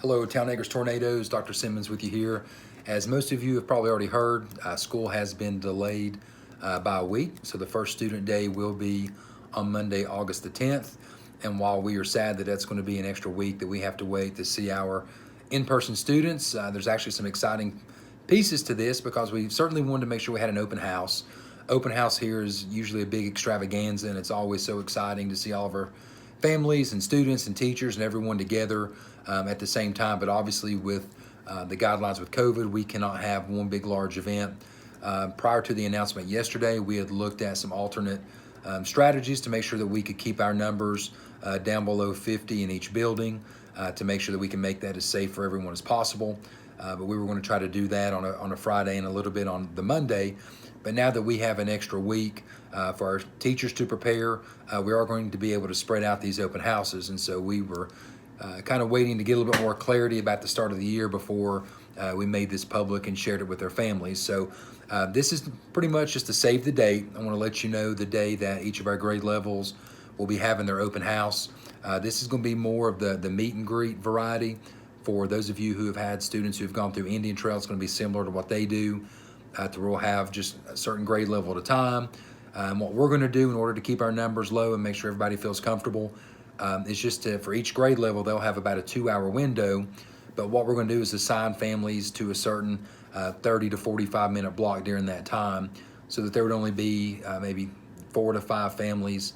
Hello, Towne Acres Tornadoes. Dr. Simmons with you here. As most of you have probably already heard, school has been delayed by a week. So the first student day will be on Monday, August the 10th. And while we are sad that that's going to be an extra week that we have to wait to see our in-person students, there's actually some exciting pieces to this because we certainly wanted to make sure we had an open house. Open house here is usually a big extravaganza, and it's always so exciting to see all of our families and students and teachers and everyone together at the same time. But obviously with the guidelines with COVID, we cannot have one big large event. Prior to the announcement yesterday, we had looked at some alternate strategies to make sure that we could keep our numbers down below 50 in each building to make sure that we can make that as safe for everyone as possible. But we were going to try to do that on a Friday and a little bit on the Monday. But now that we have an extra week for our teachers to prepare, we are going to be able to spread out these open houses. And so we were kind of waiting to get a little bit more clarity about the start of the year before we made this public and shared it with their families. So this is pretty much just to save the date. I want to let you know the day that each of our grade levels will be having their open house. This is going to be more of the meet and greet variety. For those of you who have had students who have gone through Indian Trail, it's going to be similar to what they do. We'll have just a certain grade level at a time. What we're going to do in order to keep our numbers low and make sure everybody feels comfortable is just for each grade level, they'll have about a 2-hour window. But what we're going to do is assign families to a certain 30 to 45 minute block during that time so that there would only be maybe 4 to 5 families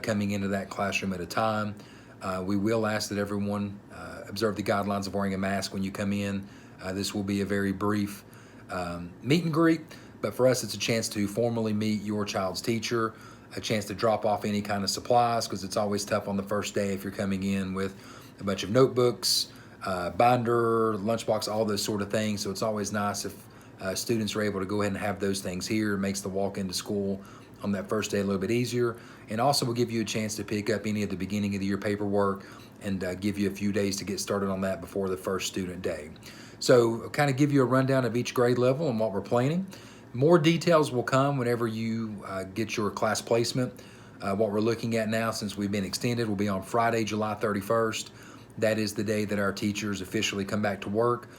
coming into that classroom at a time. We will ask that everyone observe the guidelines of wearing a mask when you come in. This will be a very brief meet and greet, but for us it's a chance to formally meet your child's teacher, a chance to drop off any kind of supplies, because it's always tough on the first day if you're coming in with a bunch of notebooks, binder, lunchbox, all those sort of things. So it's always nice if students are able to go ahead and have those things here. It makes the walk into school on that first day a little bit easier, and also will give you a chance to pick up any of the beginning of the year paperwork and give you a few days to get started on that before the first student day. So I'll kind of give you a rundown of each grade level and what we're planning. More details will come whenever you get your class placement. What we're looking at now, since we've been extended, will be on Friday, July 31st. That is the day that our teachers officially come back to work.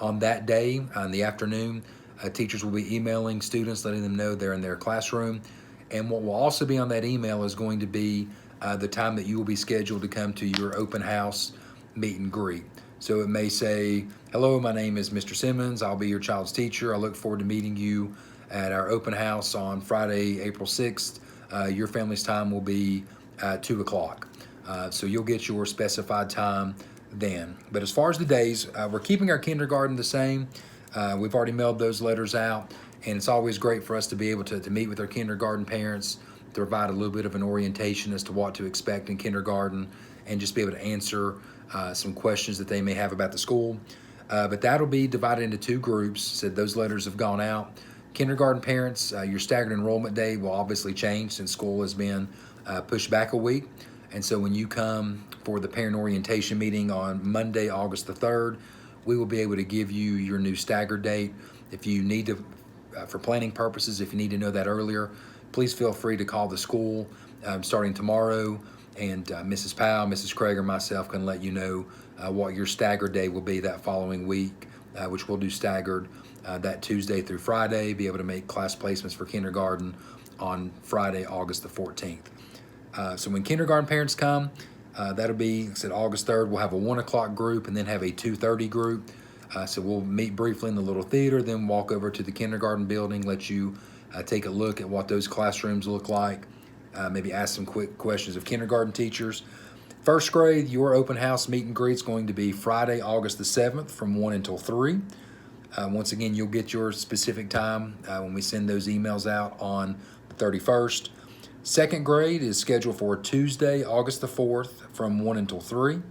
On that day, in the afternoon, teachers will be emailing students, letting them know they're in their classroom. And what will also be on that email is going to be the time that you will be scheduled to come to your open house meet and greet. So it may say, hello, my name is Mr. Simmons. I'll be your child's teacher. I look forward to meeting you at our open house on Friday, April 6th. Your family's time will be 2 o'clock. So you'll get your specified time then. But as far as the days, we're keeping our kindergarten the same. We've already mailed those letters out, and it's always great for us to be able to meet with our kindergarten parents, to provide a little bit of an orientation as to what to expect in kindergarten, and just be able to answer some questions that they may have about the school. But that'll be divided into 2 groups. So those letters have gone out. Kindergarten parents, your staggered enrollment day will obviously change since school has been pushed back a week. And so when you come for the parent orientation meeting on Monday, August the 3rd, we will be able to give you your new staggered date. If you need to, for planning purposes, if you need to know that earlier, please feel free to call the school starting tomorrow, and Mrs. Powell, Mrs. Craig, or myself can let you know what your staggered day will be that following week, which we'll do staggered that Tuesday through Friday, be able to make class placements for kindergarten on Friday, August the 14th. So when kindergarten parents come, that'll be, like I said, August 3rd. We'll have a 1 o'clock group and then have a 2:30 group. So we'll meet briefly in the little theater, then walk over to the kindergarten building, let you take a look at what those classrooms look like, maybe ask some quick questions of kindergarten teachers. First grade, your open house meet and greet is going to be Friday, August the 7th from 1 until 3. Once again, you'll get your specific time when we send those emails out on the 31st. Second grade is scheduled for Tuesday, August the 4th from 1 until 3.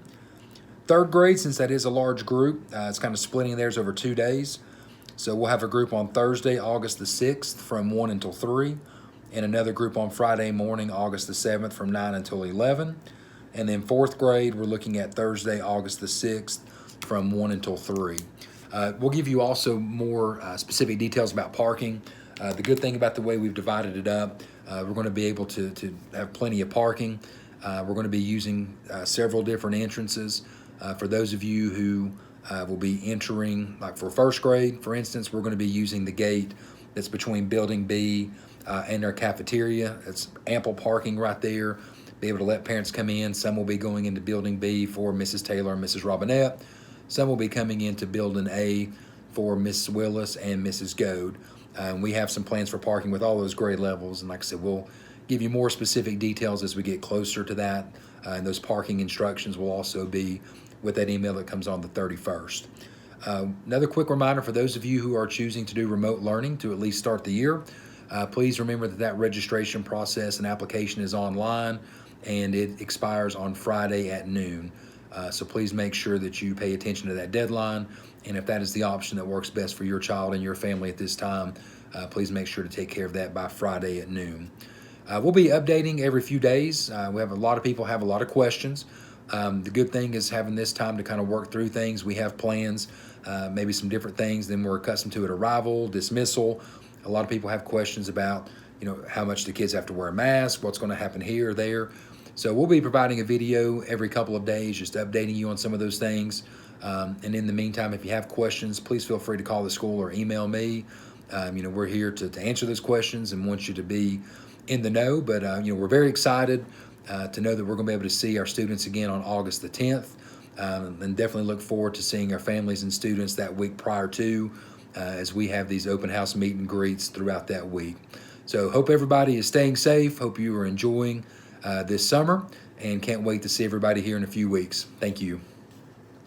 Third grade, since that is a large group, it's kind of splitting theirs over 2 days. So we'll have a group on Thursday, August the 6th from 1 until 3, and another group on Friday morning, August the 7th from 9 until 11. And then fourth grade, we're looking at Thursday, August the 6th from 1 until 3. We'll give you also more specific details about parking. The good thing about the way we've divided it up, we're going to be able to have plenty of parking. We're going to be using several different entrances. For those of you who will be entering, like for first grade, for instance, we're going to be using the gate that's between Building B and our cafeteria. It's ample parking right there. Be able to let parents come in. Some will be going into Building B for Mrs. Taylor and Mrs. Robinette. Some will be coming into Building A for Mrs. Willis and Mrs. Goad. We have some plans for parking with all those grade levels, and like I said, we'll give you more specific details as we get closer to that. And those parking instructions will also be with that email that comes on the 31st. Another quick reminder for those of you who are choosing to do remote learning to at least start the year, please remember that registration process and application is online, and it expires on Friday at noon. So please make sure that you pay attention to that deadline, and if that is the option that works best for your child and your family at this time, please make sure to take care of that by Friday at noon. We'll be updating every few days. We have a lot of people have a lot of questions. The good thing is having this time to kind of work through things. We have plans, maybe some different things than we're accustomed to at arrival, dismissal. A lot of people have questions about, how much the kids have to wear a mask, what's going to happen here or there. So we'll be providing a video every couple of days, just updating you on some of those things. And in the meantime, if you have questions, please feel free to call the school or email me. We're here to answer those questions and want you to be in the know. But, we're very excited to know that we're going to be able to see our students again on August the 10th. And definitely look forward to seeing our families and students that week prior to, as we have these open house meet and greets throughout that week. So hope everybody is staying safe. Hope you are enjoying this summer, and can't wait to see everybody here in a few weeks. Thank you.